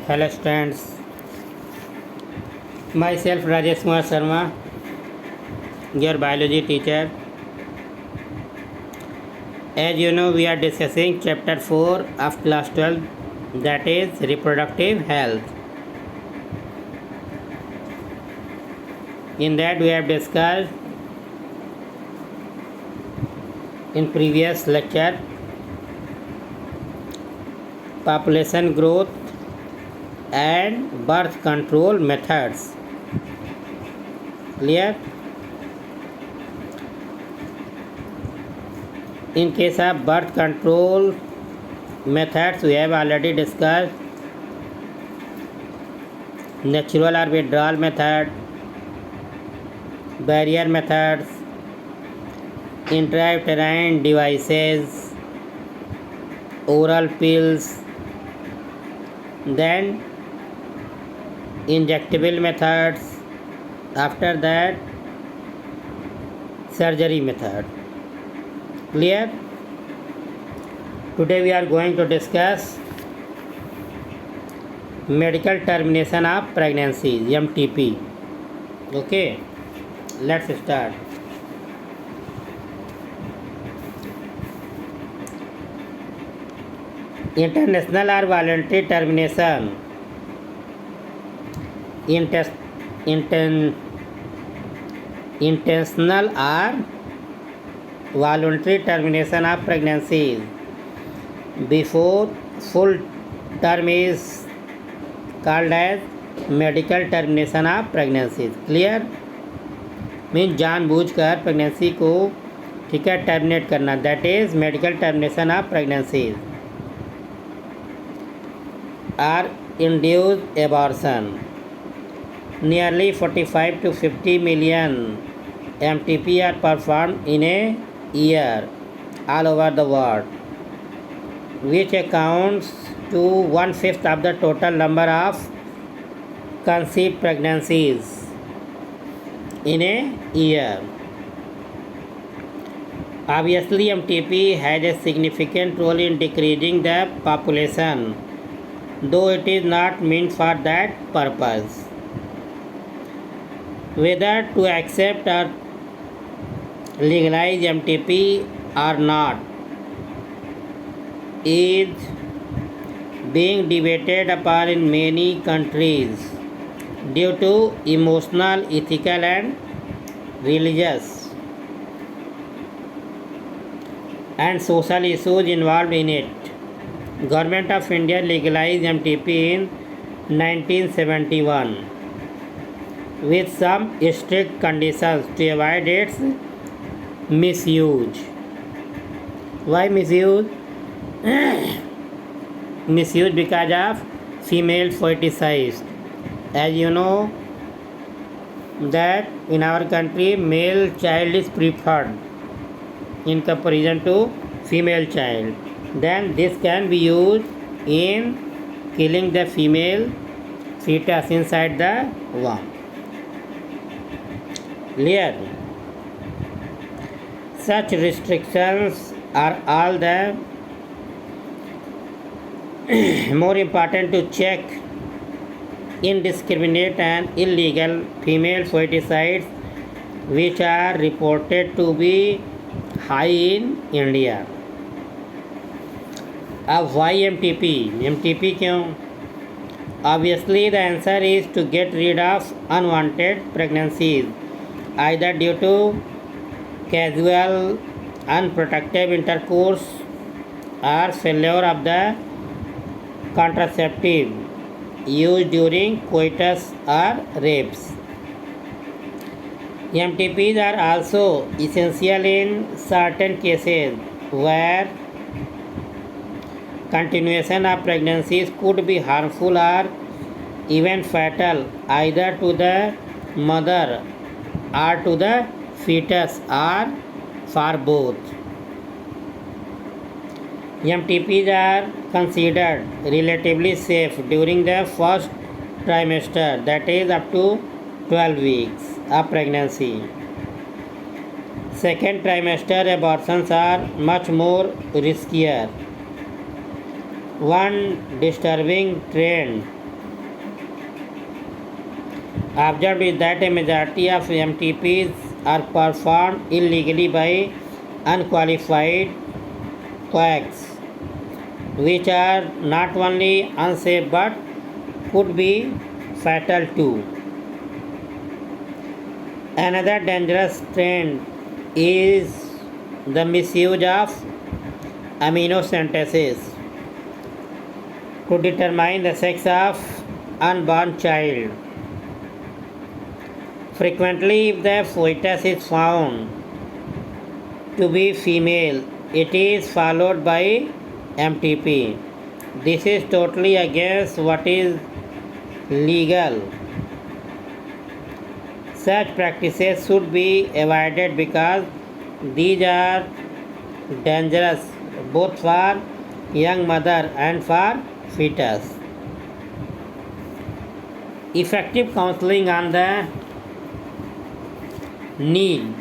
Hello students, myself Rajesh Kumar Sharma, your biology teacher. As you know, we are discussing chapter 4 of class 12, that is reproductive health. In that we have discussed in previous lecture population growth and birth control methods. Clear? In case of birth control methods, we have already discussed natural or withdrawal method, barrier methods, intrauterine devices, oral pills, then injectable methods, after that surgery method. Clear? Today we are going to discuss medical termination of pregnancy, MTP. Okay, let's start. International or voluntary termination. Intentional or voluntary termination of pregnancies before full term is called as medical termination of pregnancies. Clear? Mean जानबूझकर pregnancy को ठीक है terminate करना, that is medical termination of pregnancies or induced abortion. Nearly 45 to 50 million MTP are performed in a year all over the world, which accounts to 1/5 of the total number of conceived pregnancies in a year. Obviously, MTP has a significant role in decreasing the population, though it is not meant for that purpose. Whether to accept or legalize MTP or not is being debated upon in many countries due to emotional, ethical and religious and social issues involved in it. Government of India legalized MTP in 1971 with some strict conditions to avoid its misuse. Why misuse? Misuse because of female feticide. As you know that in our country male child is preferred in comparison to female child. Then this can be used in killing the female fetus inside the womb. Clear? Such restrictions are all the more important to check indiscriminate and illegal female feticides, which are reported to be high in India. अब why MTP? MTP क्यों? Obviously the answer is to get rid of unwanted pregnancies, either due to casual unprotected intercourse or failure of the contraceptive used during coitus or rapes. MTPs are also essential in certain cases where continuation of pregnancies could be harmful or even fatal either to the mother or to the fetus or for both. MTPs are considered relatively safe during the first trimester, that is up to 12 weeks of pregnancy. Second trimester abortions are much more riskier. One disturbing trend observed is that a majority of MTPs are performed illegally by unqualified quacks, which are not only unsafe but could be fatal too. Another dangerous trend is the misuse of amniocentesis to determine the sex of unborn child. Frequently, if the fetus is found to be female, it is followed by MTP. This is totally against what is legal. Such practices should be avoided because these are dangerous both for young mother and for fetus. Effective counseling on the need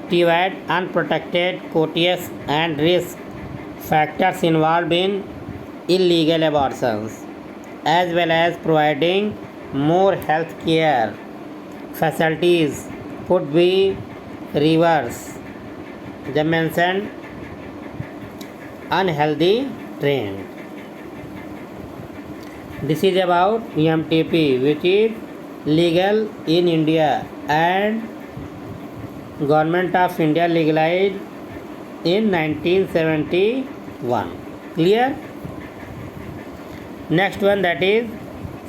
to avoid unprotected coitus and risk factors involved in illegal abortions, as well as providing more health care facilities could be reverse the mentioned unhealthy trend. This is about MTP, which is legal in India and Government of India legalized in 1971. Clear? Next one, that is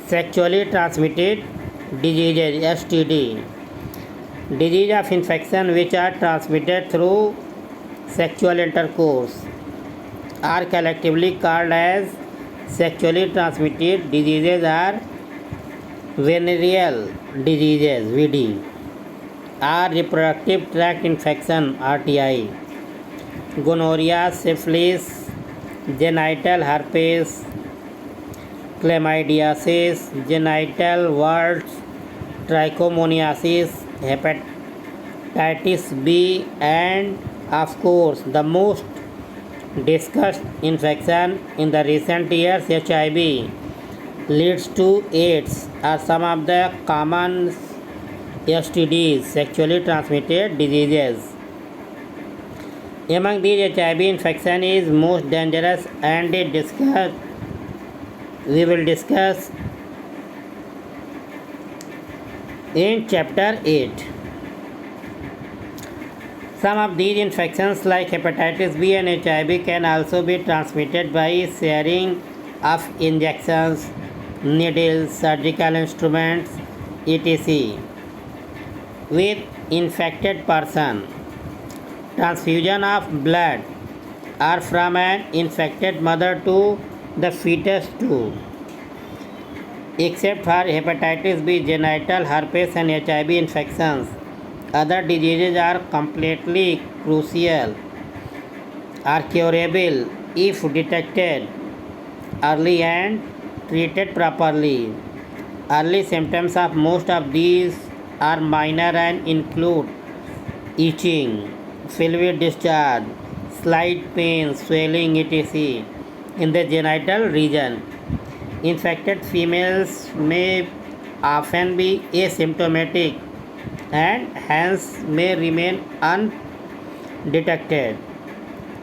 sexually transmitted diseases, STD. Disease of infection which are transmitted through sexual intercourse are collectively called as sexually transmitted diseases or venereal diseases, VD, or reproductive tract infection, RTI, gonorrhea, syphilis, genital herpes, chlamydiasis, genital warts, trichomoniasis, hepatitis B, and of course the most discussed infection in the recent years, HIV, leads to AIDS, are some of the common STDs, sexually transmitted diseases. Among these, HIV infection is most dangerous, and we will discuss in chapter 8. Some of these infections like hepatitis B and HIV can also be transmitted by sharing of injections, needles, surgical instruments, etc. with infected person. Transfusion of blood or from an infected mother to the fetus too. Except for hepatitis B, genital herpes and HIV infections, other diseases are completely crucial or curable if detected early and treated properly. Early symptoms of most of these are minor and include itching, fluid discharge, slight pain, swelling, etc. in the genital region. Infected females may often be asymptomatic and hence may remain undetected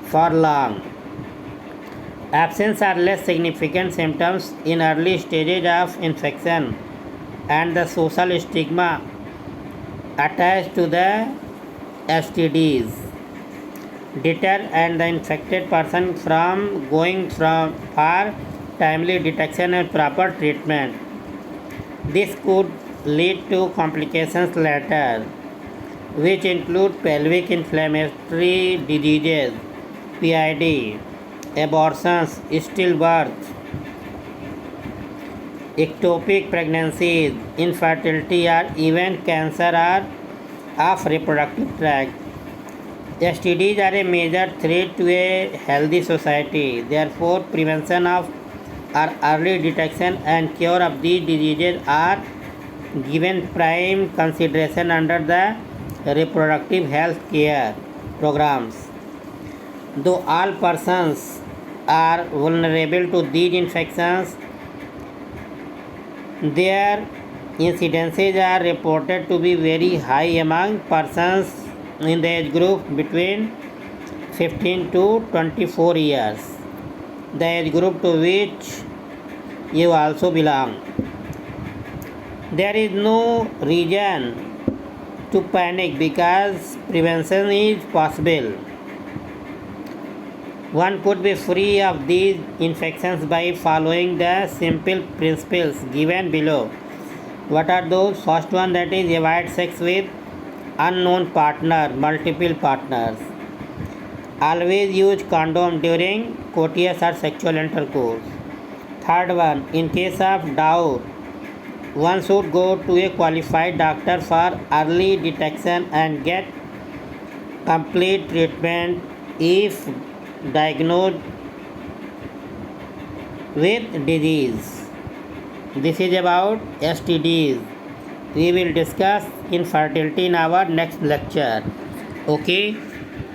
for long. Absence or less significant symptoms in early stages of infection and the social stigma attached to the STDs deter and the infected person from going for timely detection and proper treatment. This could lead to complications later, which include pelvic inflammatory diseases, PID, abortions, stillbirth, ectopic pregnancies, infertility, or even cancer or of reproductive tract. STDs are a major threat to a healthy society. Therefore, prevention of or early detection and cure of these diseases are given prime consideration under the reproductive health care programs. Though all persons are vulnerable to these infections, their Incidences are reported to be very high among persons in the age group between 15 to 24 years, the age group to which you also belong. There is no reason to panic because prevention is possible. One could be free of these infections by following the simple principles given below. What are those? First one, that is avoid sex with unknown partner, multiple partners. Always use condom during coitus or sexual intercourse. Third one, in case of doubt, one should go to a qualified doctor for early detection and get complete treatment if diagnosed with disease. This is about STDs. We will discuss infertility in our next lecture. Okay,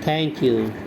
thank you.